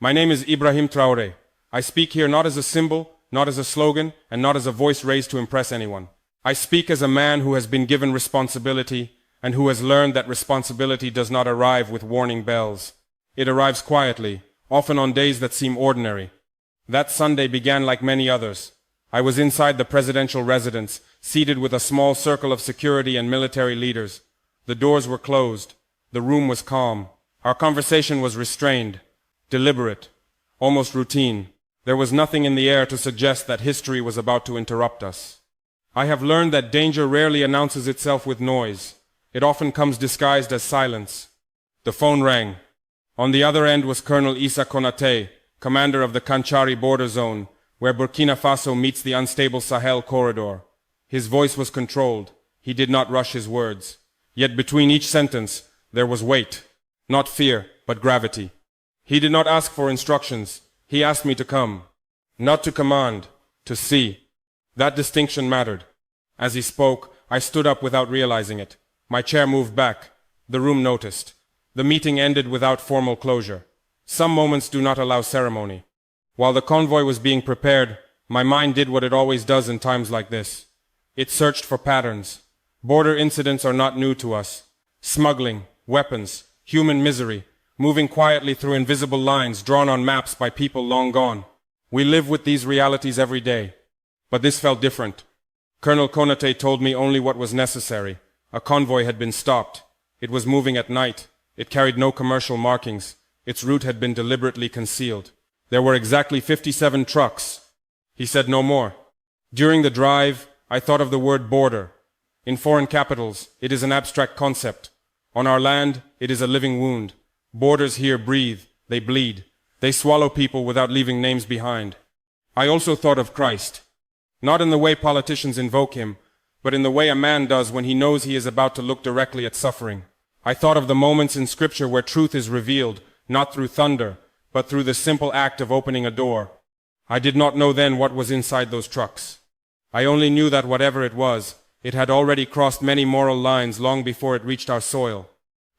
My name is Ibrahim Traoré. I speak here not as a symbol, not as a slogan, and not as a voice raised to impress anyone. I speak as a man who has been given responsibility and who has learned that responsibility does not arrive with warning bells. It arrives quietly, often on days that seem ordinary. That Sunday began like many others. I was inside the presidential residence, seated with a small circle of security and military leaders. The doors were closed. The room was calm. Our conversation was restrained, deliberate, almost routine. There was nothing in the air to suggest that history was about to interrupt us. I have learned that danger rarely announces itself with noise. It often comes disguised as silence. The phone rang. On the other end was Colonel Issa Konate, commander of the Kanchari border zone, where Burkina Faso meets the unstable Sahel corridor. His voice was controlled. He did not rush his words. Yet between each sentence, there was weight. Not fear, but gravity. He did not ask for instructions. He asked me to come. Not to command, to see. That distinction mattered. As he spoke, I stood up without realizing it. My chair moved back. The room noticed. The meeting ended without formal closure. Some moments do not allow ceremony. While the convoy was being prepared, my mind did what it always does in times like this. It searched for patterns. Border incidents are not new to us. Smuggling, weapons, human misery, moving quietly through invisible lines drawn on maps by people long gone. We live with these realities every day. But this felt different. Colonel Konate told me only what was necessary. A convoy had been stopped. It was moving at night. It carried no commercial markings. Its route had been deliberately concealed. There were exactly 57 trucks. He said no more. During the drive, I thought of the word border. In foreign capitals, it is an abstract concept. On our land, it is a living wound. Borders here breathe, they bleed. They swallow people without leaving names behind. I also thought of Christ. Not in the way politicians invoke him, but in the way a man does when he knows he is about to look directly at suffering. I thought of the moments in Scripture where truth is revealed, not through thunder, but through the simple act of opening a door. I did not know then what was inside those trucks. I only knew that whatever it was, it had already crossed many moral lines long before it reached our soil.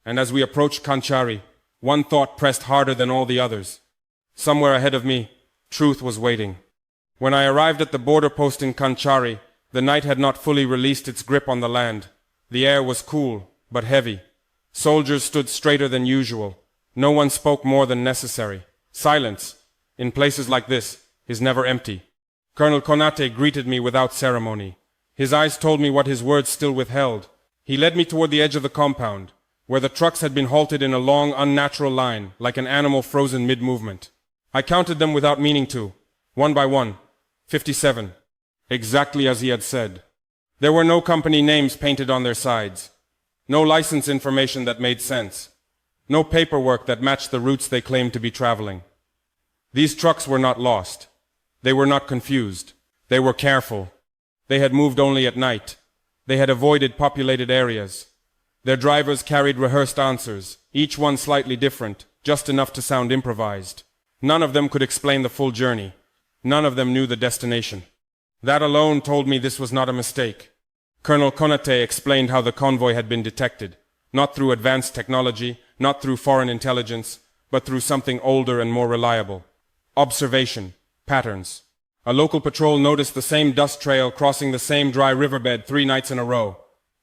And as we approached Kanchari, one thought pressed harder than all the others. Somewhere ahead of me, truth was waiting. When I arrived at the border post in Kanchari, the night had not fully released its grip on the land. The air was cool, but heavy. Soldiers stood straighter than usual. No one spoke more than necessary. Silence, in places like this, is never empty. Colonel Konate greeted me without ceremony. His eyes told me what his words still withheld. He led me toward the edge of the compound, where the trucks had been halted in a long, unnatural line, like an animal frozen mid-movement. I counted them without meaning to, one by one. 57. Exactly as he had said. There were no company names painted on their sides. No license information that made sense. No paperwork that matched the routes they claimed to be traveling. These trucks were not lost. They were not confused. They were careful. They had moved only at night. They had avoided populated areas. Their drivers carried rehearsed answers, each one slightly different, just enough to sound improvised. None of them could explain the full journey. None of them knew the destination. That alone told me this was not a mistake. Colonel Konate explained how the convoy had been detected, not through advanced technology, not through foreign intelligence, but through something older and more reliable. Observation, patterns. A local patrol noticed the same dust trail crossing the same dry riverbed 3 nights in a row.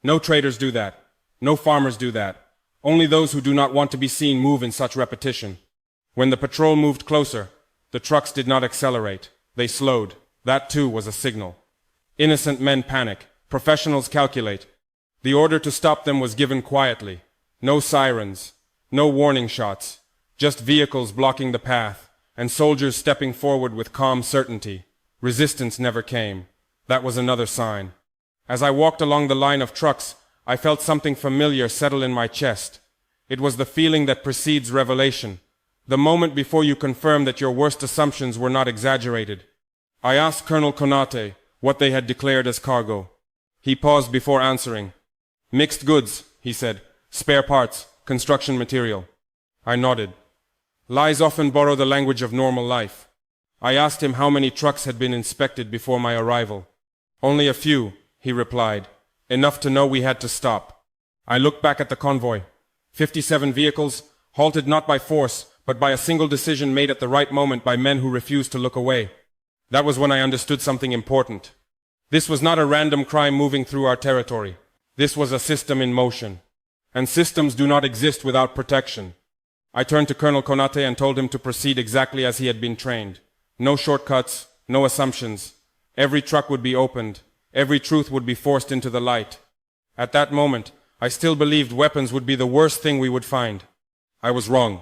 No traders do that. No farmers do that. Only those who do not want to be seen move in such repetition. When the patrol moved closer, the trucks did not accelerate. They slowed. That too was a signal. Innocent men panic. Professionals calculate. The order to stop them was given quietly. No sirens. No warning shots. Just vehicles blocking the path, and soldiers stepping forward with calm certainty. Resistance never came. That was another sign. As I walked along the line of trucks, I felt something familiar settle in my chest. It was the feeling that precedes revelation. The moment before you confirm that your worst assumptions were not exaggerated. I asked Colonel Konate what they had declared as cargo. He paused before answering. Mixed goods, he said. Spare parts, construction material. I nodded. Lies often borrow the language of normal life. I asked him how many trucks had been inspected before my arrival. Only a few, he replied. Enough to know we had to stop. I looked back at the convoy. 57 vehicles, halted not by force, but by a single decision made at the right moment by men who refused to look away. That was when I understood something important. This was not a random crime moving through our territory. This was a system in motion. And systems do not exist without protection. I turned to Colonel Konate and told him to proceed exactly as he had been trained. No shortcuts, no assumptions. Every truck would be opened. Every truth would be forced into the light. At that moment, I still believed weapons would be the worst thing we would find. I was wrong.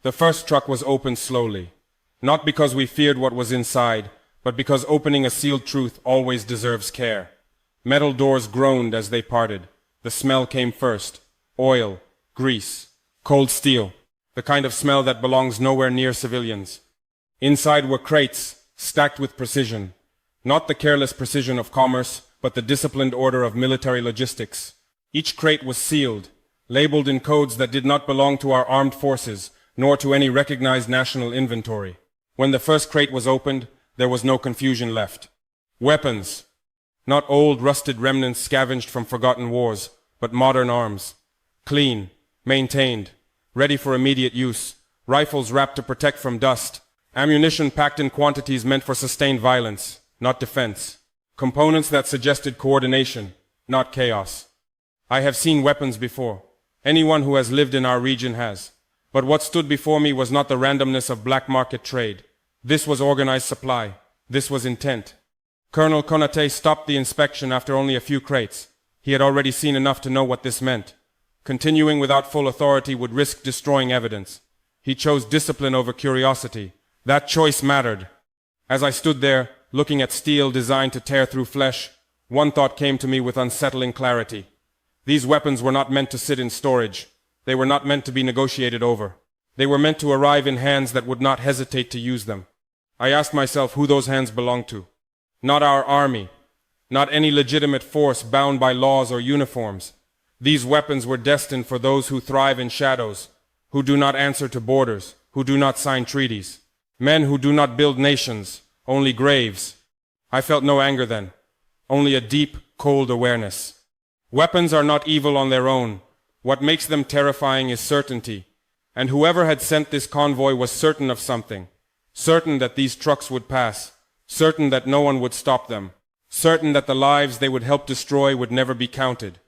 The first truck was opened slowly. Not because we feared what was inside, but because opening a sealed truth always deserves care. Metal doors groaned as they parted. The smell came first. Oil, grease, cold steel. The kind of smell that belongs nowhere near civilians. Inside were crates, stacked with precision. Not the careless precision of commerce, but the disciplined order of military logistics. Each crate was sealed, labeled in codes that did not belong to our armed forces, nor to any recognized national inventory. When the first crate was opened, there was no confusion left. Weapons. Not old, rusted remnants scavenged from forgotten wars, but modern arms. Clean, maintained, ready for immediate use. Rifles wrapped to protect from dust. Ammunition packed in quantities meant for sustained violence, not defense. Components that suggested coordination, not chaos. I have seen weapons before. Anyone who has lived in our region has. But what stood before me was not the randomness of black market trade. This was organized supply. This was intent. Colonel Konate stopped the inspection after only a few crates. He had already seen enough to know what this meant. Continuing without full authority would risk destroying evidence. He chose discipline over curiosity. That choice mattered. As I stood there, looking at steel designed to tear through flesh, one thought came to me with unsettling clarity. These weapons were not meant to sit in storage. They were not meant to be negotiated over. They were meant to arrive in hands that would not hesitate to use them. I asked myself who those hands belonged to. Not our army. Not any legitimate force bound by laws or uniforms. These weapons were destined for those who thrive in shadows, who do not answer to borders, who do not sign treaties. Men who do not build nations, only graves. I felt no anger then, only a deep, cold awareness. Weapons are not evil on their own. What makes them terrifying is certainty. And whoever had sent this convoy was certain of something. Certain that these trucks would pass. Certain that no one would stop them. Certain that the lives they would help destroy would never be counted.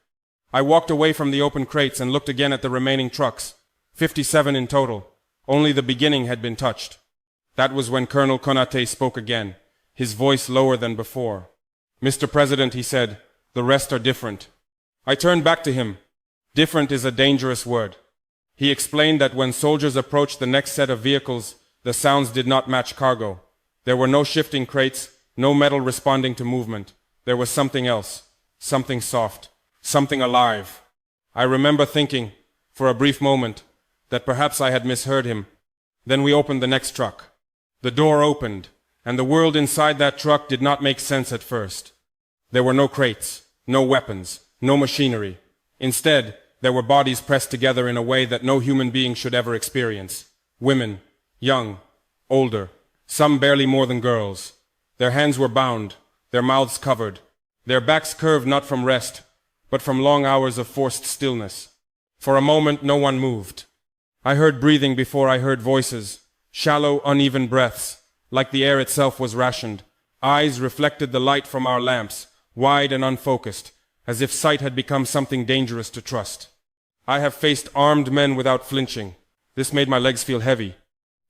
I walked away from the open crates and looked again at the remaining trucks. 57 in total. Only the beginning had been touched. That was when Colonel Konate spoke again, his voice lower than before. "Mr. President," he said, "the rest are different." I turned back to him. Different is a dangerous word. He explained that when soldiers approached the next set of vehicles, the sounds did not match cargo. There were no shifting crates, no metal responding to movement. There was something else, something soft, something alive. I remember thinking, for a brief moment, that perhaps I had misheard him. Then we opened the next truck. The door opened, and the world inside that truck did not make sense at first. There were no crates, no weapons, no machinery. Instead, there were bodies pressed together in a way that no human being should ever experience. Women, young, older, some barely more than girls. Their hands were bound, their mouths covered, their backs curved not from rest, but from long hours of forced stillness. For a moment, no one moved. I heard breathing before I heard voices, shallow, uneven breaths, like the air itself was rationed. Eyes reflected the light from our lamps, wide and unfocused, as if sight had become something dangerous to trust. I have faced armed men without flinching. This made my legs feel heavy.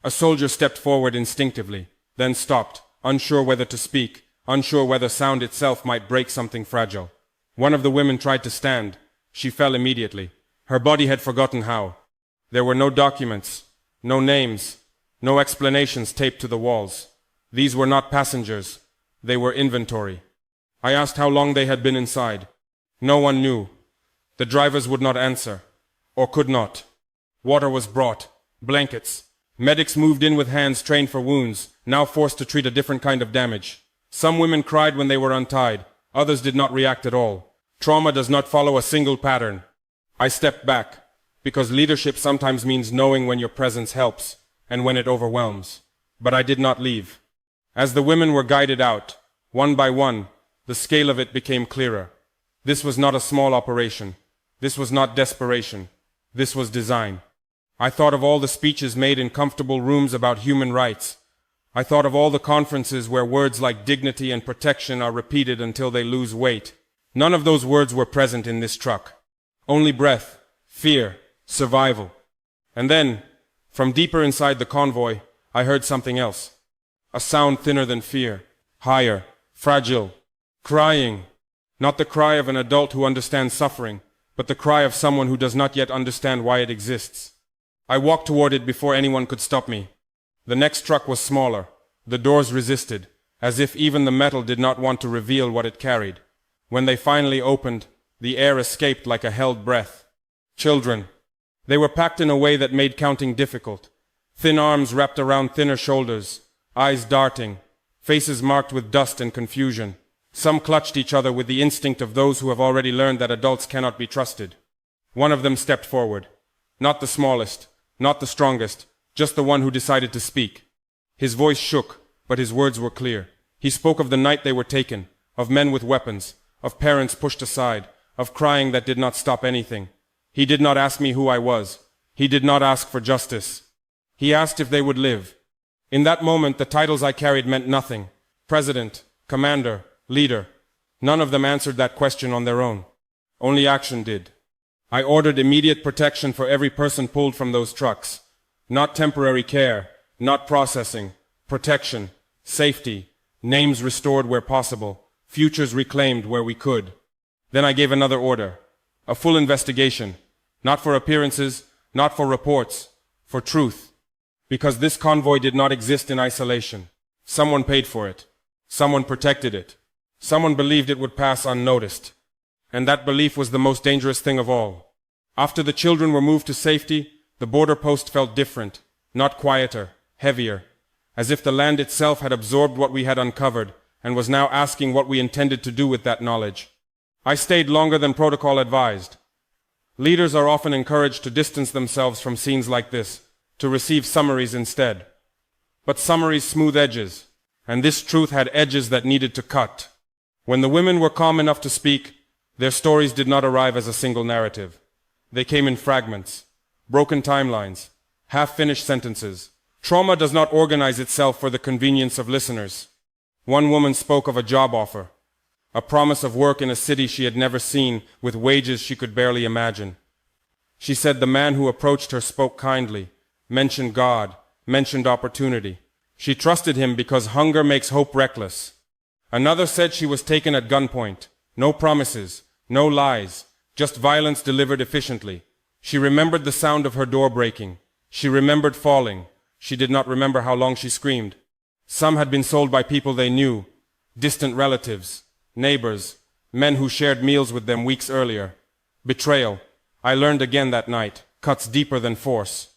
A soldier stepped forward instinctively, then stopped, unsure whether to speak, unsure whether sound itself might break something fragile. One of the women tried to stand. She fell immediately. Her body had forgotten how. There were no documents, no names, no explanations taped to the walls. These were not passengers. They were inventory. I asked how long they had been inside. No one knew. The drivers would not answer, or could not. Water was brought, blankets. Medics moved in with hands trained for wounds, now forced to treat a different kind of damage. Some women cried when they were untied. Others did not react at all. Trauma does not follow a single pattern. I stepped back, because leadership sometimes means knowing when your presence helps, and when it overwhelms. But I did not leave. As the women were guided out, one by one, the scale of it became clearer. This was not a small operation. This was not desperation. This was design. I thought of all the speeches made in comfortable rooms about human rights. I thought of all the conferences where words like dignity and protection are repeated until they lose weight. None of those words were present in this truck. Only breath, fear, survival. And then, from deeper inside the convoy, I heard something else. A sound thinner than fear, higher, fragile, crying. Not the cry of an adult who understands suffering, but the cry of someone who does not yet understand why it exists. I walked toward it before anyone could stop me. The next truck was smaller. The doors resisted, as if even the metal did not want to reveal what it carried. When they finally opened, the air escaped like a held breath. Children. They were packed in a way that made counting difficult. Thin arms wrapped around thinner shoulders, eyes darting, faces marked with dust and confusion. Some clutched each other with the instinct of those who have already learned that adults cannot be trusted. One of them stepped forward. Not the smallest, not the strongest, just the one who decided to speak. His voice shook, but his words were clear. He spoke of the night they were taken, of men with weapons, of parents pushed aside, of crying that did not stop anything. He did not ask me who I was. He did not ask for justice. He asked if they would live. In that moment, the titles I carried meant nothing. President, commander, leader. None of them answered that question on their own. Only action did. I ordered immediate protection for every person pulled from those trucks. Not temporary care, not processing. Protection, safety, names restored where possible, futures reclaimed where we could. Then I gave another order. A full investigation. Not for appearances, not for reports, for truth. Because this convoy did not exist in isolation. Someone paid for it. Someone protected it. Someone believed it would pass unnoticed. And that belief was the most dangerous thing of all. After the children were moved to safety, the border post felt different, not quieter, heavier, as if the land itself had absorbed what we had uncovered and was now asking what we intended to do with that knowledge. I stayed longer than protocol advised. Leaders are often encouraged to distance themselves from scenes like this, to receive summaries instead. But summaries smooth edges, and this truth had edges that needed to cut. When the women were calm enough to speak, their stories did not arrive as a single narrative. They came in fragments, broken timelines, half-finished sentences. Trauma does not organize itself for the convenience of listeners. One woman spoke of a job offer, a promise of work in a city she had never seen, with wages she could barely imagine. She said the man who approached her spoke kindly, mentioned God, mentioned opportunity. She trusted him because hunger makes hope reckless. Another said she was taken at gunpoint. No promises, no lies, just violence delivered efficiently. She remembered the sound of her door breaking. She remembered falling. She did not remember how long she screamed. Some had been sold by people they knew, distant relatives, neighbors, men who shared meals with them weeks earlier. Betrayal, I learned again that night, cuts deeper than force.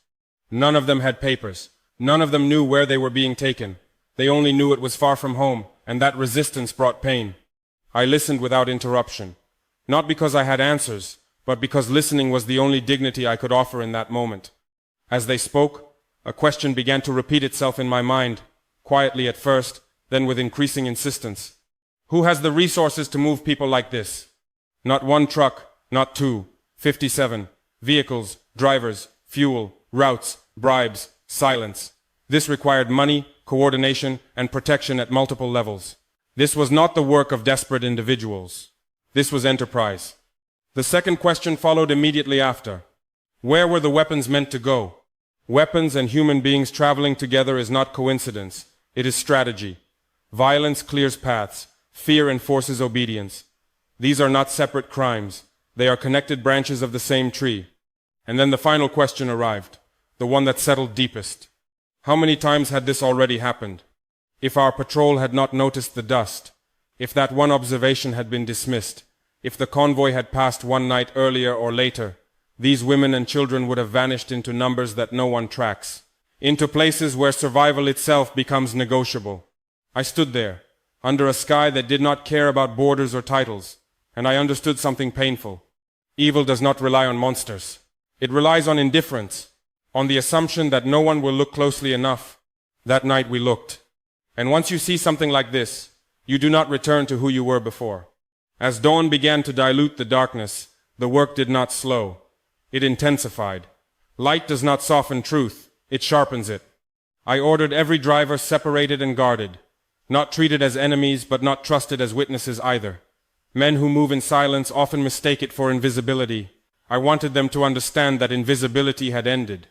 None of them had papers. None of them knew where they were being taken. They only knew it was far from home, and that resistance brought pain. I listened without interruption. Not because I had answers, but because listening was the only dignity I could offer in that moment. As they spoke, a question began to repeat itself in my mind, quietly at first, then with increasing insistence. Who has the resources to move people like this? Not one truck, not two, 57. Vehicles, drivers, fuel, routes, bribes, silence. This required money, coordination, and protection at multiple levels. This was not the work of desperate individuals. This was enterprise. The second question followed immediately after. Where were the weapons meant to go? Weapons and human beings traveling together is not coincidence. It is strategy. Violence clears paths. Fear enforces obedience. These are not separate crimes. They are connected branches of the same tree. And then the final question arrived, the one that settled deepest. How many times had this already happened? If our patrol had not noticed the dust, if that one observation had been dismissed, if the convoy had passed one night earlier or later, these women and children would have vanished into numbers that no one tracks, into places where survival itself becomes negotiable. I stood there, under a sky that did not care about borders or titles, and I understood something painful. Evil does not rely on monsters. It relies on indifference, on the assumption that no one will look closely enough. That night we looked. And once you see something like this, you do not return to who you were before. As dawn began to dilute the darkness, the work did not slow. It intensified. Light does not soften truth, it sharpens it. I ordered every driver separated and guarded, not treated as enemies but not trusted as witnesses either. Men who move in silence often mistake it for invisibility. I wanted them to understand that invisibility had ended.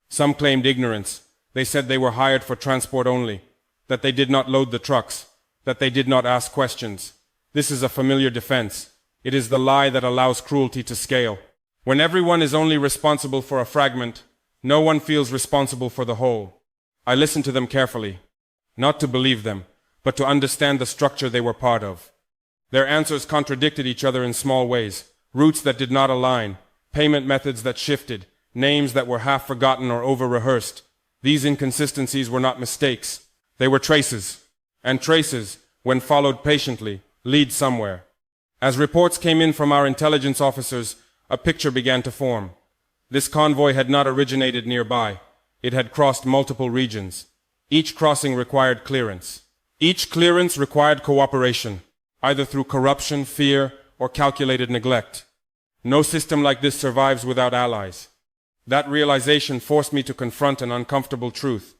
Some claimed ignorance. They said they were hired for transport only, that they did not load the trucks, that they did not ask questions. This is a familiar defense. It is the lie that allows cruelty to scale. When everyone is only responsible for a fragment, no one feels responsible for the whole. I listened to them carefully, not to believe them, but to understand the structure they were part of. Their answers contradicted each other in small ways, routes that did not align, payment methods that shifted, names that were half forgotten or over-rehearsed. These inconsistencies were not mistakes. They were traces. And traces, when followed patiently, lead somewhere. As reports came in from our intelligence officers, a picture began to form. This convoy had not originated nearby. It had crossed multiple regions. Each crossing required clearance. Each clearance required cooperation, either through corruption, fear, or calculated neglect. No system like this survives without allies. That realization forced me to confront an uncomfortable truth.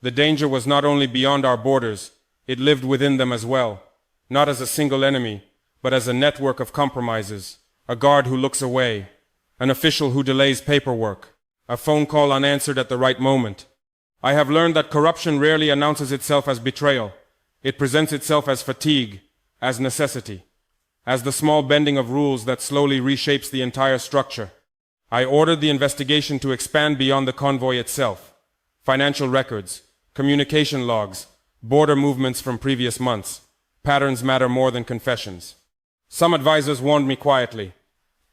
The danger was not only beyond our borders, it lived within them as well, not as a single enemy, but as a network of compromises, a guard who looks away, an official who delays paperwork, a phone call unanswered at the right moment. I have learned that corruption rarely announces itself as betrayal. It presents itself as fatigue, as necessity, as the small bending of rules that slowly reshapes the entire structure. I ordered the investigation to expand beyond the convoy itself. Financial records, communication logs, border movements from previous months. Patterns matter more than confessions. Some advisors warned me quietly.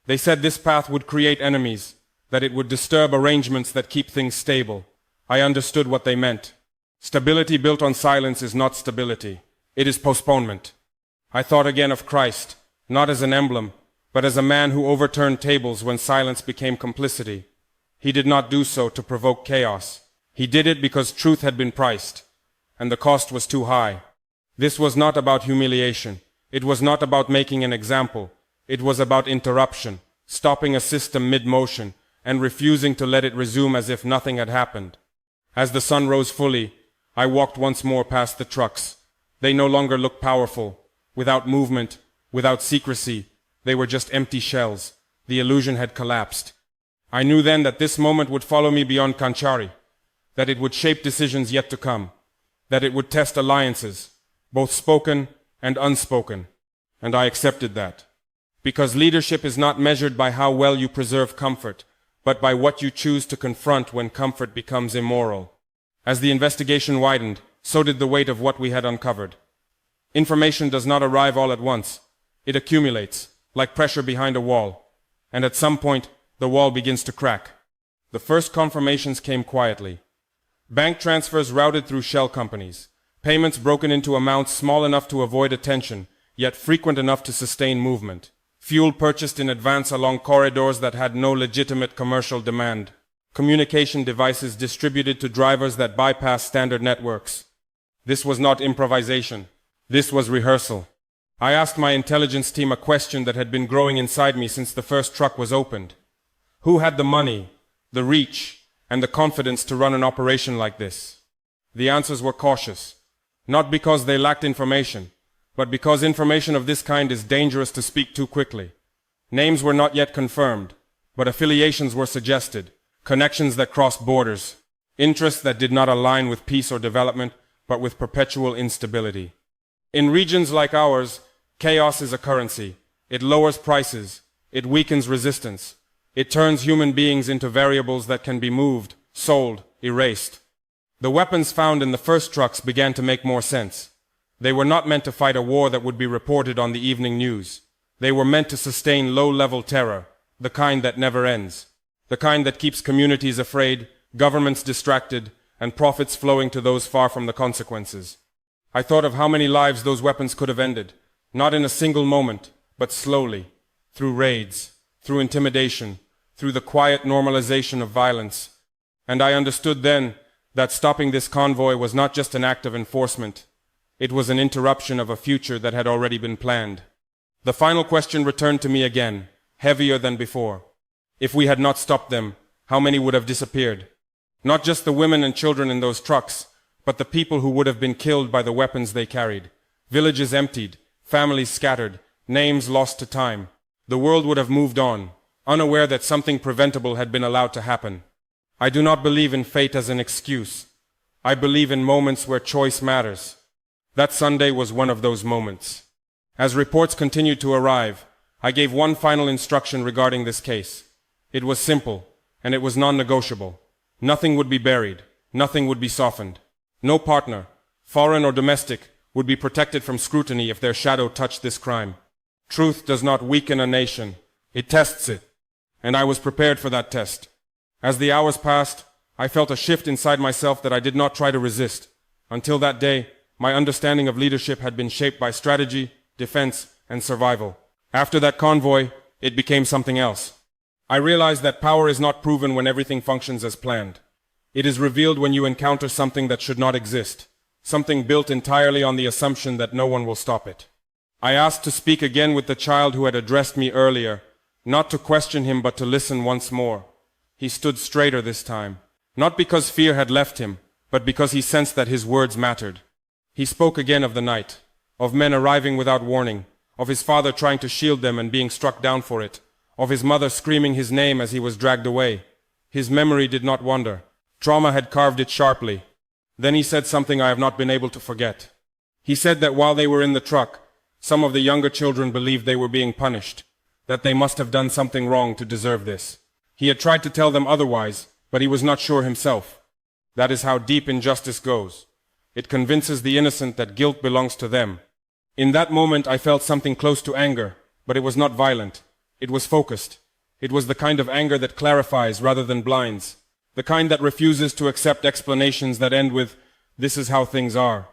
They said this path would create enemies, that it would disturb arrangements that keep things stable. I understood what they meant. Stability built on silence is not stability. It is postponement. I thought again of Christ, not as an emblem, but as a man who overturned tables when silence became complicity. He did not do so to provoke chaos. He did it because truth had been priced, and the cost was too high. This was not about humiliation. It was not about making an example. It was about interruption, stopping a system mid-motion, and refusing to let it resume as if nothing had happened. As the sun rose fully, I walked once more past the trucks. They no longer looked powerful. Without movement, without secrecy, they were just empty shells. The illusion had collapsed. I knew then that this moment would follow me beyond Kanchari, that it would shape decisions yet to come, that it would test alliances, both spoken and unspoken. And I accepted that. Because leadership is not measured by how well you preserve comfort, but by what you choose to confront when comfort becomes immoral. As the investigation widened, so did the weight of what we had uncovered. Information does not arrive all at once. It accumulates, like pressure behind a wall. And at some point, the wall begins to crack. The first confirmations came quietly. Bank transfers routed through shell companies. Payments broken into amounts small enough to avoid attention, yet frequent enough to sustain movement. Fuel purchased in advance along corridors that had no legitimate commercial demand. Communication devices distributed to drivers that bypass standard networks. This was not improvisation. This was rehearsal. I asked my intelligence team a question that had been growing inside me since the first truck was opened. Who had the money, the reach, and the confidence to run an operation like this? The answers were cautious. Not because they lacked information, but because information of this kind is dangerous to speak too quickly. Names were not yet confirmed, but affiliations were suggested, connections that crossed borders, interests that did not align with peace or development, but with perpetual instability. In regions like ours, chaos is a currency. It lowers prices. It weakens resistance. It turns human beings into variables that can be moved, sold, erased. The weapons found in the first trucks began to make more sense. They were not meant to fight a war that would be reported on the evening news. They were meant to sustain low-level terror, the kind that never ends, the kind that keeps communities afraid, governments distracted, and profits flowing to those far from the consequences. I thought of how many lives those weapons could have ended, not in a single moment, but slowly, through raids, through intimidation, through the quiet normalization of violence. And I understood then that stopping this convoy was not just an act of enforcement. It was an interruption of a future that had already been planned. The final question returned to me again, heavier than before. If we had not stopped them, how many would have disappeared? Not just the women and children in those trucks, but the people who would have been killed by the weapons they carried. Villages emptied, families scattered, names lost to time. The world would have moved on, unaware that something preventable had been allowed to happen. I do not believe in fate as an excuse. I believe in moments where choice matters. That Sunday was one of those moments. As reports continued to arrive, I gave one final instruction regarding this case. It was simple, and it was non-negotiable. Nothing would be buried. Nothing would be softened. No partner, foreign or domestic, would be protected from scrutiny if their shadow touched this crime. Truth does not weaken a nation. It tests it. And I was prepared for that test. As the hours passed, I felt a shift inside myself that I did not try to resist. Until that day, my understanding of leadership had been shaped by strategy, defense, and survival. After that convoy, it became something else. I realized that power is not proven when everything functions as planned. It is revealed when you encounter something that should not exist, something built entirely on the assumption that no one will stop it. I asked to speak again with the child who had addressed me earlier, not to question him but to listen once more. He stood straighter this time, not because fear had left him, but because he sensed that his words mattered. He spoke again of the night, of men arriving without warning, of his father trying to shield them and being struck down for it, of his mother screaming his name as he was dragged away. His memory did not wander. Trauma had carved it sharply. Then he said something I have not been able to forget. He said that while they were in the truck, some of the younger children believed they were being punished, that they must have done something wrong to deserve this. He had tried to tell them otherwise, but he was not sure himself. That is how deep injustice goes. It convinces the innocent that guilt belongs to them. In that moment I felt something close to anger, but it was not violent. It was focused. It was the kind of anger that clarifies rather than blinds. The kind that refuses to accept explanations that end with, "This is how things are."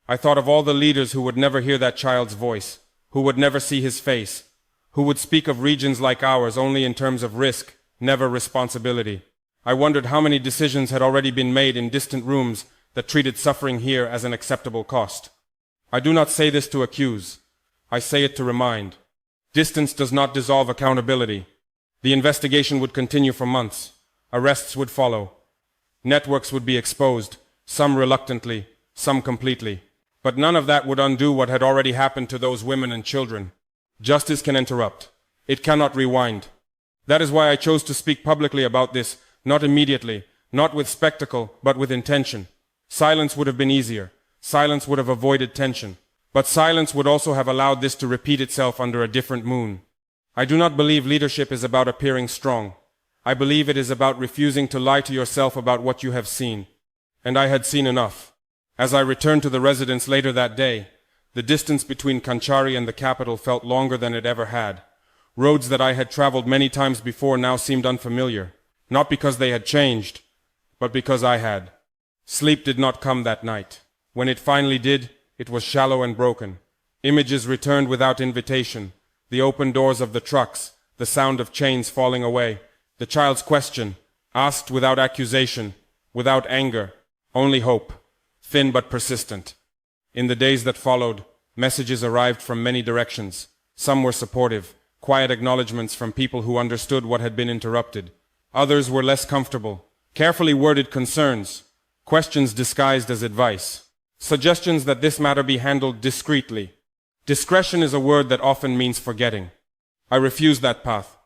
I thought of all the leaders who would never hear that child's voice, who would never see his face, who would speak of regions like ours only in terms of risk, never responsibility. I wondered how many decisions had already been made in distant rooms that treated suffering here as an acceptable cost. I do not say this to accuse. I say it to remind. Distance does not dissolve accountability. The investigation would continue for months. Arrests would follow. Networks would be exposed, some reluctantly, some completely. But none of that would undo what had already happened to those women and children. Justice can interrupt. It cannot rewind. That is why I chose to speak publicly about this, not immediately, not with spectacle, but with intention. Silence would have been easier. Silence would have avoided tension. But silence would also have allowed this to repeat itself under a different moon. I do not believe leadership is about appearing strong. I believe it is about refusing to lie to yourself about what you have seen. And I had seen enough. As I returned to the residence later that day, the distance between Kanchari and the capital felt longer than it ever had. Roads that I had traveled many times before now seemed unfamiliar, not because they had changed, but because I had. Sleep did not come that night. When it finally did, it was shallow and broken. Images returned without invitation. The open doors of the trucks, the sound of chains falling away, the child's question, asked without accusation, without anger, only hope, thin but persistent. In the days that followed, messages arrived from many directions. Some were supportive, quiet acknowledgments from people who understood what had been interrupted. Others were less comfortable, carefully worded concerns, questions disguised as advice, suggestions that this matter be handled discreetly. Discretion is a word that often means forgetting. I refused that path.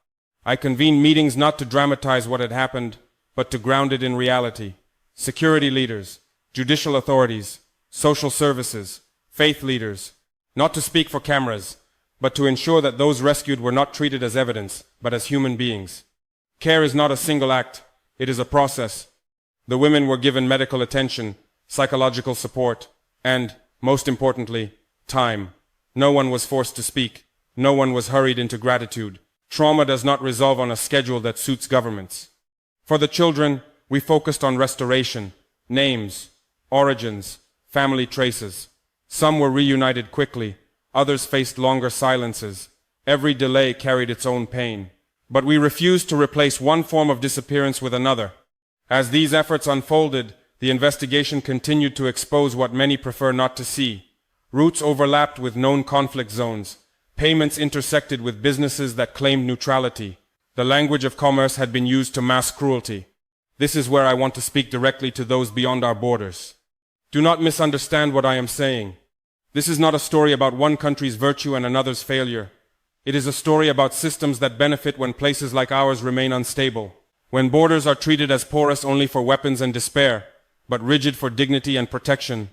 I convened meetings not to dramatize what had happened, but to ground it in reality. Security leaders, judicial authorities, social services, faith leaders, not to speak for cameras, but to ensure that those rescued were not treated as evidence, but as human beings. Care is not a single act, it is a process. The women were given medical attention, psychological support, and, most importantly, time. No one was forced to speak. No one was hurried into gratitude. Trauma does not resolve on a schedule that suits governments. For the children, we focused on restoration, names, origins, family traces. Some were reunited quickly, others faced longer silences. Every delay carried its own pain. But we refused to replace one form of disappearance with another. As these efforts unfolded, the investigation continued to expose what many prefer not to see. Routes overlapped with known conflict zones. Payments intersected with businesses that claimed neutrality. The language of commerce had been used to mass cruelty. This is where I want to speak directly to those beyond our borders. Do not misunderstand what I am saying. This is not a story about one country's virtue and another's failure. It is a story about systems that benefit when places like ours remain unstable, when borders are treated as porous only for weapons and despair, but rigid for dignity and protection.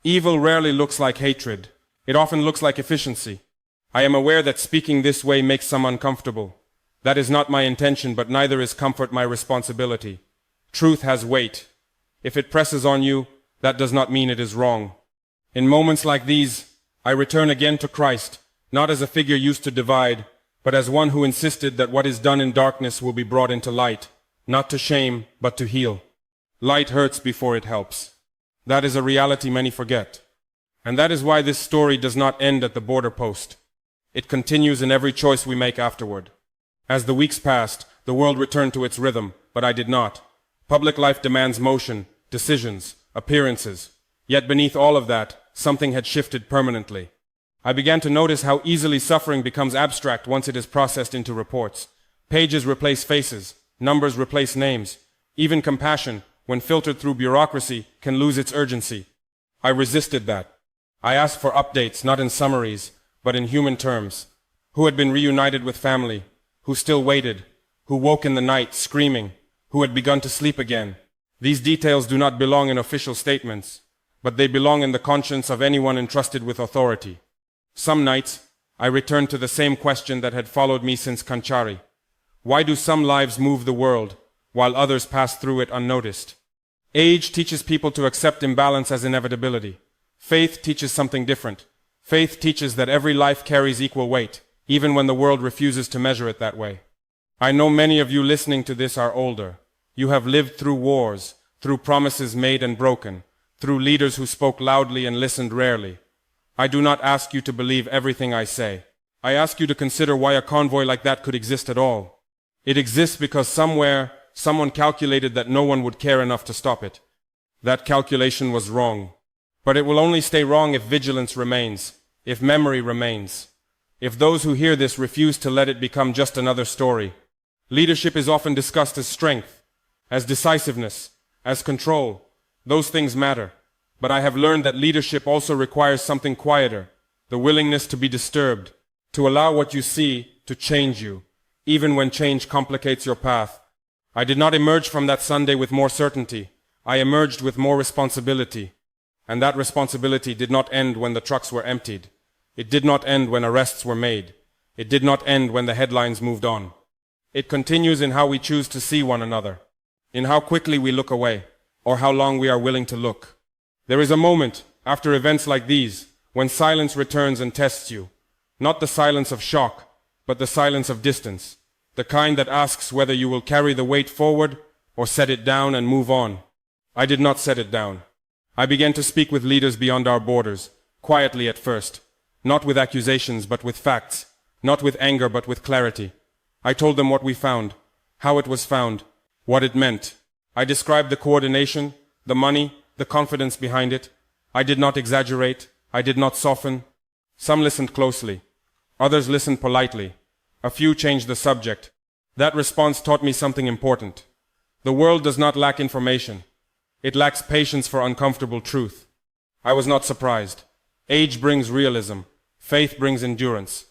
Evil rarely looks like hatred. It often looks like efficiency. I am aware that speaking this way makes some uncomfortable. That is not my intention, but neither is comfort my responsibility. Truth has weight. If it presses on you, that does not mean it is wrong. In moments like these, I return again to Christ, not as a figure used to divide, but as one who insisted that what is done in darkness will be brought into light, not to shame, but to heal. Light hurts before it helps. That is a reality many forget. And that is why this story does not end at the border post. It continues in every choice we make afterward. As the weeks passed, the world returned to its rhythm, but I did not. Public life demands motion, decisions, appearances. Yet beneath all of that, something had shifted permanently. I began to notice how easily suffering becomes abstract once it is processed into reports. Pages replace faces, numbers replace names. Even compassion, when filtered through bureaucracy, can lose its urgency. I resisted that. I asked for updates, not in summaries, but in human terms. Who had been reunited with family? Who still waited? Who woke in the night, screaming? Who had begun to sleep again? These details do not belong in official statements, but they belong in the conscience of anyone entrusted with authority. Some nights, I returned to the same question that had followed me since Kanchari. Why do some lives move the world, while others pass through it unnoticed? Age teaches people to accept imbalance as inevitability. Faith teaches something different. Faith teaches that every life carries equal weight, even when the world refuses to measure it that way. I know many of you listening to this are older. You have lived through wars, through promises made and broken, through leaders who spoke loudly and listened rarely. I do not ask you to believe everything I say. I ask you to consider why a convoy like that could exist at all. It exists because somewhere, someone calculated that no one would care enough to stop it. That calculation was wrong. But it will only stay wrong if vigilance remains, if memory remains, if those who hear this refuse to let it become just another story. Leadership is often discussed as strength, as decisiveness, as control. Those things matter. But I have learned that leadership also requires something quieter, the willingness to be disturbed, to allow what you see to change you, even when change complicates your path. I did not emerge from that Sunday with more certainty. I emerged with more responsibility. And that responsibility did not end when the trucks were emptied. It did not end when arrests were made. It did not end when the headlines moved on. It continues in how we choose to see one another, in how quickly we look away, or how long we are willing to look. There is a moment, after events like these, when silence returns and tests you. Not the silence of shock, but the silence of distance. The kind that asks whether you will carry the weight forward or set it down and move on. I did not set it down. I began to speak with leaders beyond our borders, quietly at first. Not with accusations, but with facts. Not with anger, but with clarity. I told them what we found, how it was found, what it meant. I described the coordination, the money, the confidence behind it. I did not exaggerate. I did not soften. Some listened closely. Others listened politely. A few changed the subject. That response taught me something important. The world does not lack information. It lacks patience for uncomfortable truth. I was not surprised. Age brings realism. Faith brings endurance.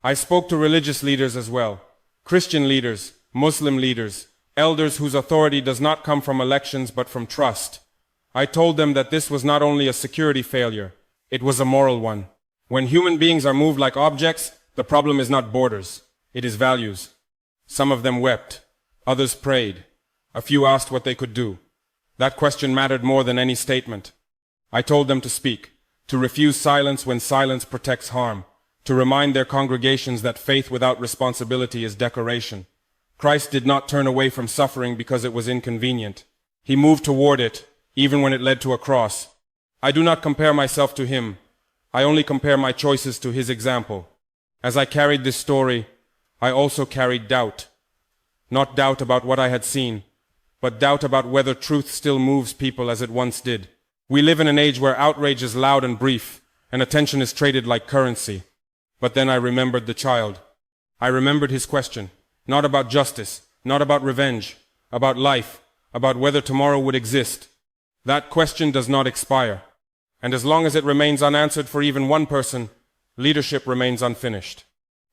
I spoke to religious leaders as well. Christian leaders, Muslim leaders, elders whose authority does not come from elections but from trust. I told them that this was not only a security failure, it was a moral one. When human beings are moved like objects, the problem is not borders, it is values. Some of them wept, others prayed. A few asked what they could do. That question mattered more than any statement. I told them to speak, to refuse silence when silence protects harm, to remind their congregations that faith without responsibility is decoration. Christ did not turn away from suffering because it was inconvenient. He moved toward it, even when it led to a cross. I do not compare myself to him. I only compare my choices to his example. As I carried this story, I also carried doubt. Not doubt about what I had seen, but doubt about whether truth still moves people as it once did. We live in an age where outrage is loud and brief, and attention is traded like currency. But then I remembered the child. I remembered his question. Not about justice, not about revenge, about life, about whether tomorrow would exist. That question does not expire. And as long as it remains unanswered for even one person, leadership remains unfinished.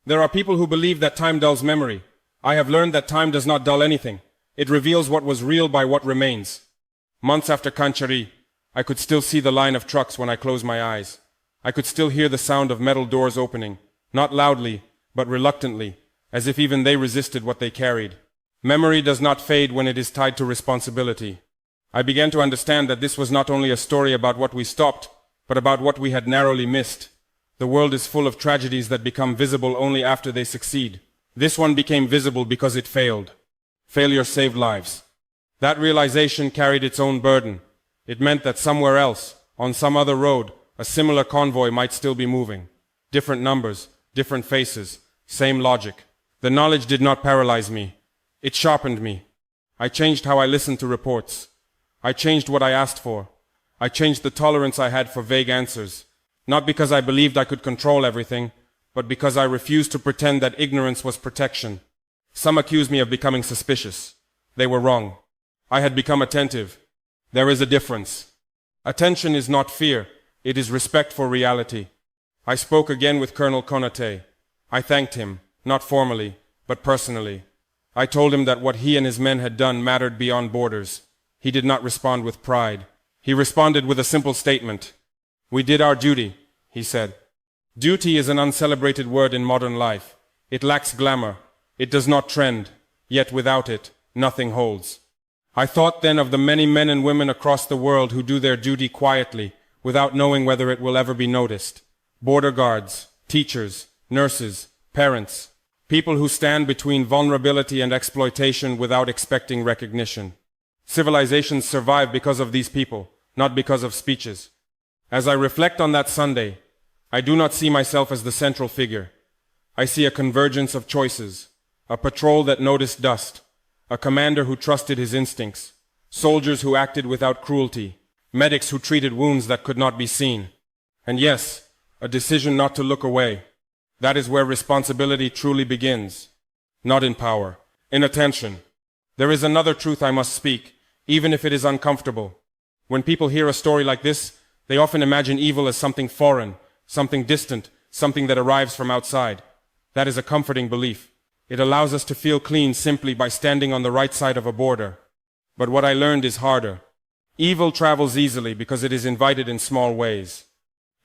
There are people who believe that time dulls memory. I have learned that time does not dull anything. It reveals what was real by what remains. Months after Kanchari, I could still see the line of trucks when I closed my eyes. I could still hear the sound of metal doors opening, not loudly, but reluctantly, as if even they resisted what they carried. Memory does not fade when it is tied to responsibility. I began to understand that this was not only a story about what we stopped, but about what we had narrowly missed. The world is full of tragedies that become visible only after they succeed. This one became visible because it failed. Failure saved lives. That realization carried its own burden. It meant that somewhere else, on some other road, a similar convoy might still be moving. Different numbers, different faces, same logic. The knowledge did not paralyze me. It sharpened me. I changed how I listened to reports. I changed what I asked for. I changed the tolerance I had for vague answers. Not because I believed I could control everything, but because I refused to pretend that ignorance was protection. Some accused me of becoming suspicious. They were wrong. I had become attentive. There is a difference. Attention is not fear. It is respect for reality. I spoke again with Colonel Konate. I thanked him, not formally, but personally. I told him that what he and his men had done mattered beyond borders. He did not respond with pride. He responded with a simple statement. "We did our duty," he said. Duty is an uncelebrated word in modern life. It lacks glamour. It does not trend. Yet without it, nothing holds. I thought then of the many men and women across the world who do their duty quietly, without knowing whether it will ever be noticed. Border guards, teachers, nurses, parents, people who stand between vulnerability and exploitation without expecting recognition. Civilizations survive because of these people, not because of speeches. As I reflect on that Sunday, I do not see myself as the central figure. I see a convergence of choices, a patrol that noticed dust, a commander who trusted his instincts, soldiers who acted without cruelty, medics who treated wounds that could not be seen. And yes, a decision not to look away. That is where responsibility truly begins. Not in power, in attention. There is another truth I must speak, even if it is uncomfortable. When people hear a story like this, they often imagine evil as something foreign, something distant, something that arrives from outside. That is a comforting belief. It allows us to feel clean simply by standing on the right side of a border. But what I learned is harder. Evil travels easily because it is invited in small ways.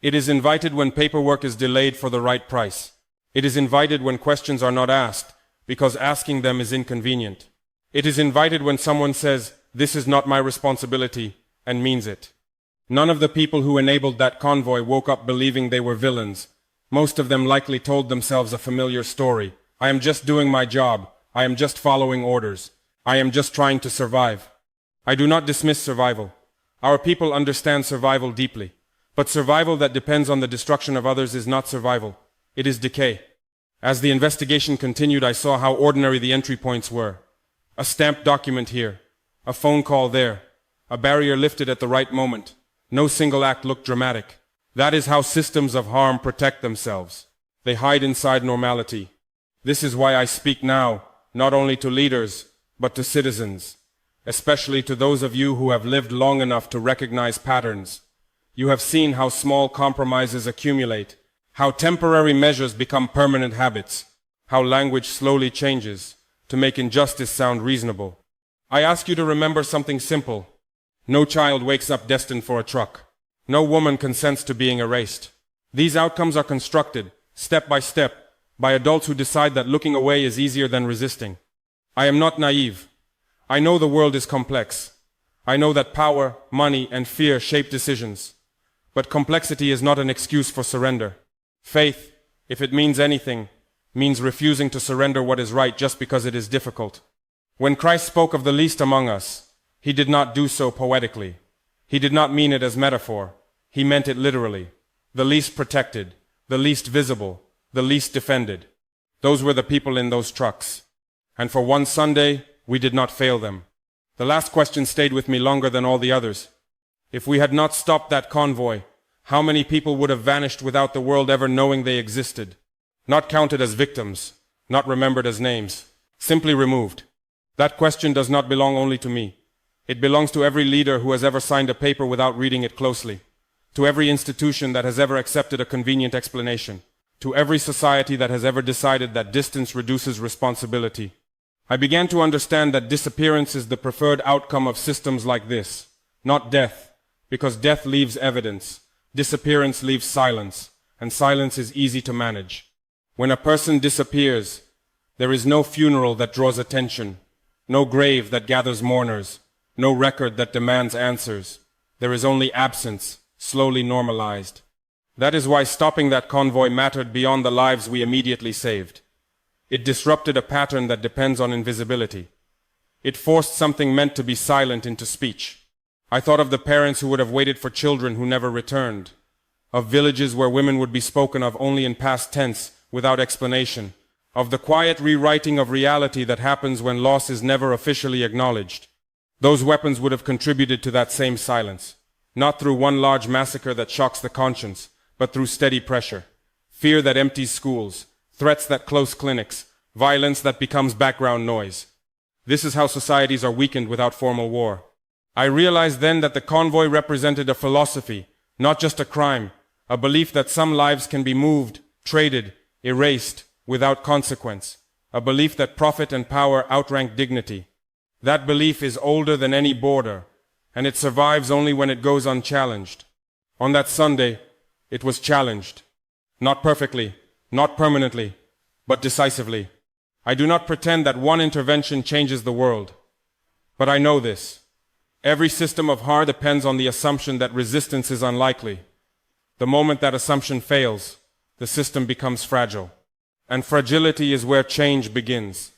It is invited when paperwork is delayed for the right price. It is invited when questions are not asked, because asking them is inconvenient. It is invited when someone says, "This is not my responsibility," and means it. None of the people who enabled that convoy woke up believing they were villains. Most of them likely told themselves a familiar story. "I am just doing my job. I am just following orders. I am just trying to survive." I do not dismiss survival. Our people understand survival deeply. But survival that depends on the destruction of others is not survival. It is decay. As the investigation continued, I saw how ordinary the entry points were. A stamped document here. A phone call there. A barrier lifted at the right moment. No single act looked dramatic. That is how systems of harm protect themselves. They hide inside normality. This is why I speak now, not only to leaders, but to citizens, especially to those of you who have lived long enough to recognize patterns. You have seen how small compromises accumulate, how temporary measures become permanent habits, how language slowly changes to make injustice sound reasonable. I ask you to remember something simple. No child wakes up destined for a truck. No woman consents to being erased. These outcomes are constructed, step by step, by adults who decide that looking away is easier than resisting. I am not naive. I know the world is complex. I know that power, money, and fear shape decisions. But complexity is not an excuse for surrender. Faith, if it means anything, means refusing to surrender what is right just because it is difficult. When Christ spoke of the least among us, he did not do so poetically. He did not mean it as metaphor. He meant it literally. The least protected, the least visible, the least defended. Those were the people in those trucks. And for one Sunday, we did not fail them. The last question stayed with me longer than all the others. If we had not stopped that convoy, how many people would have vanished without the world ever knowing they existed? Not counted as victims, not remembered as names, simply removed. That question does not belong only to me. It belongs to every leader who has ever signed a paper without reading it closely, to every institution that has ever accepted a convenient explanation, to every society that has ever decided that distance reduces responsibility. I began to understand that disappearance is the preferred outcome of systems like this, not death, because death leaves evidence, disappearance leaves silence, and silence is easy to manage. When a person disappears, there is no funeral that draws attention, no grave that gathers mourners, no record that demands answers. There is only absence, slowly normalized. That is why stopping that convoy mattered beyond the lives we immediately saved. It disrupted a pattern that depends on invisibility. It forced something meant to be silent into speech. I thought of the parents who would have waited for children who never returned, of villages where women would be spoken of only in past tense, without explanation, of the quiet rewriting of reality that happens when loss is never officially acknowledged. Those weapons would have contributed to that same silence, not through one large massacre that shocks the conscience, but through steady pressure. Fear that empties schools, threats that close clinics, violence that becomes background noise. This is how societies are weakened without formal war. I realized then that the convoy represented a philosophy, not just a crime, a belief that some lives can be moved, traded, erased, without consequence, a belief that profit and power outrank dignity. That belief is older than any border, and it survives only when it goes unchallenged. On that Sunday, it was challenged. Not perfectly, not permanently, but decisively. I do not pretend that one intervention changes the world. But I know this. Every system of harm depends on the assumption that resistance is unlikely. The moment that assumption fails, the system becomes fragile. And fragility is where change begins.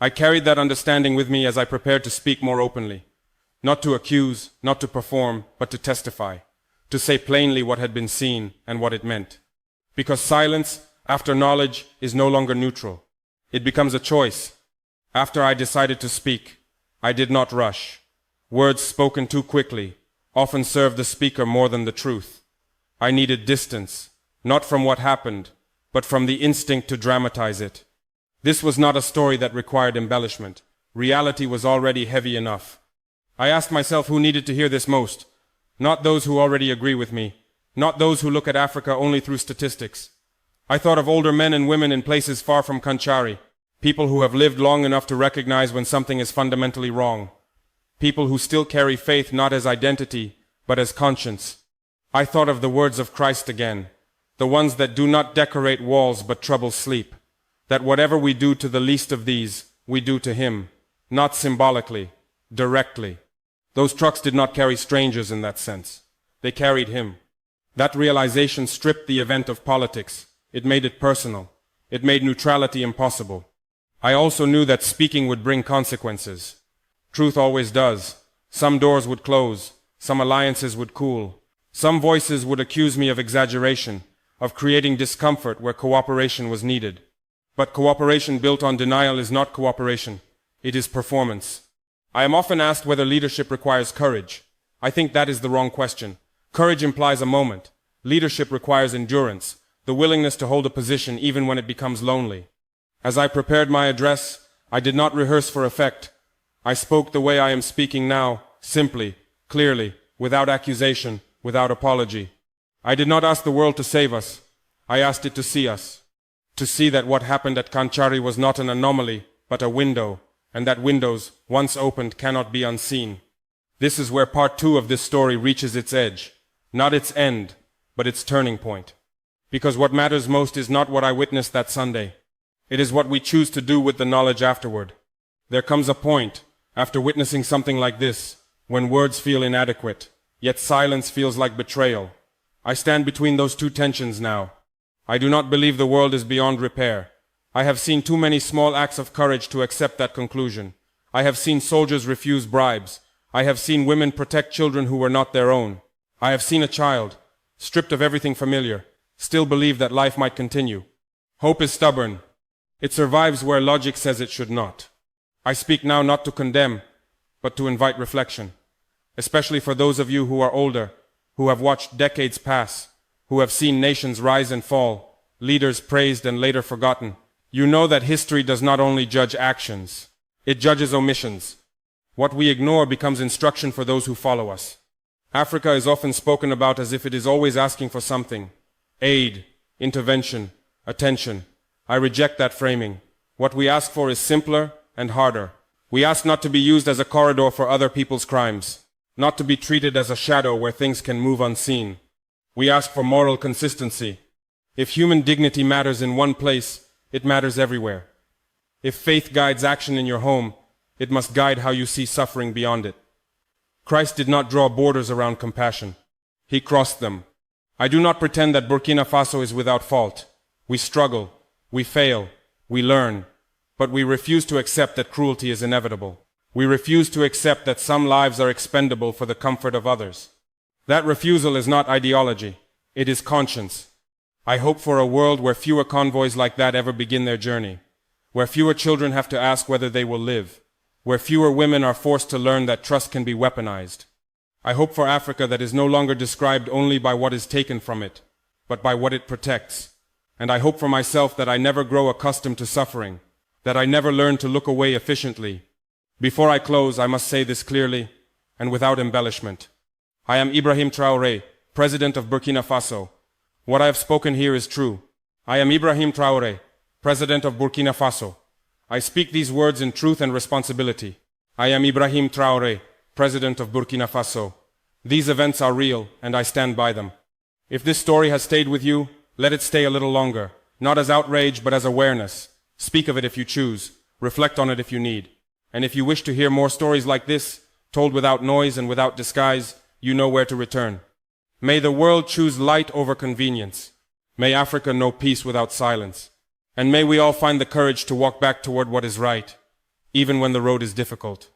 I carried that understanding with me as I prepared to speak more openly. Not to accuse, not to perform, but to testify. To say plainly what had been seen and what it meant. Because silence, after knowledge, is no longer neutral. It becomes a choice. After I decided to speak, I did not rush. Words spoken too quickly often serve the speaker more than the truth. I needed distance, not from what happened, but from the instinct to dramatize it. This was not a story that required embellishment. Reality was already heavy enough. I asked myself who needed to hear this most. Not those who already agree with me. Not those who look at Africa only through statistics. I thought of older men and women in places far from Kanchari. People who have lived long enough to recognize when something is fundamentally wrong. People who still carry faith not as identity, but as conscience. I thought of the words of Christ again. The ones that do not decorate walls but trouble sleep. That whatever we do to the least of these, we do to him. Not symbolically, directly. Those trucks did not carry strangers in that sense. They carried him. That realization stripped the event of politics. It made it personal. It made neutrality impossible. I also knew that speaking would bring consequences. Truth always does. Some doors would close. Some alliances would cool. Some voices would accuse me of exaggeration, of creating discomfort where cooperation was needed. But cooperation built on denial is not cooperation. It is performance. I am often asked whether leadership requires courage. I think that is the wrong question. Courage implies a moment. Leadership requires endurance, the willingness to hold a position even when it becomes lonely. As I prepared my address, I did not rehearse for effect. I spoke the way I am speaking now, simply, clearly, without accusation, without apology. I did not ask the world to save us. I asked it to see us. To see that what happened at Kanchari was not an anomaly, but a window, and that windows, once opened, cannot be unseen. This is where part 2 of this story reaches its edge. Not its end, but its turning point. Because what matters most is not what I witnessed that Sunday. It is what we choose to do with the knowledge afterward. There comes a point, after witnessing something like this, when words feel inadequate, yet silence feels like betrayal. I stand between those two tensions now. I do not believe the world is beyond repair. I have seen too many small acts of courage to accept that conclusion. I have seen soldiers refuse bribes. I have seen women protect children who were not their own. I have seen a child, stripped of everything familiar, still believe that life might continue. Hope is stubborn. It survives where logic says it should not. I speak now not to condemn, but to invite reflection, especially for those of you who are older, who have watched decades pass, who have seen nations rise and fall, leaders praised and later forgotten, You know that history does not only judge actions, it judges omissions. What we ignore becomes instruction for those who follow us. Africa is often spoken about as if it is always asking for something: aid, intervention, attention. I reject that framing. What we ask for is simpler and harder. We ask not to be used as a corridor for other people's crimes, not to be treated as a shadow where things can move unseen. We ask for moral consistency. If human dignity matters in one place, it matters everywhere. If faith guides action in your home, it must guide how you see suffering beyond it. Christ did not draw borders around compassion. He crossed them. I do not pretend that Burkina Faso is without fault. We struggle, we fail, we learn, but we refuse to accept that cruelty is inevitable. We refuse to accept that some lives are expendable for the comfort of others. That refusal is not ideology, it is conscience. I hope for a world where fewer convoys like that ever begin their journey, where fewer children have to ask whether they will live, where fewer women are forced to learn that trust can be weaponized. I hope for Africa that is no longer described only by what is taken from it, but by what it protects. And I hope for myself that I never grow accustomed to suffering, that I never learn to look away efficiently. Before I close, I must say this clearly and without embellishment. I am Ibrahim Traoré, President of Burkina Faso. What I have spoken here is true. I am Ibrahim Traoré, President of Burkina Faso. I speak these words in truth and responsibility. I am Ibrahim Traoré, President of Burkina Faso. These events are real, and I stand by them. If this story has stayed with you, let it stay a little longer, not as outrage but as awareness. Speak of it if you choose, reflect on it if you need. And if you wish to hear more stories like this, told without noise and without disguise, you know where to return. May the world choose light over convenience. May Africa know peace without silence. And may we all find the courage to walk back toward what is right, even when the road is difficult.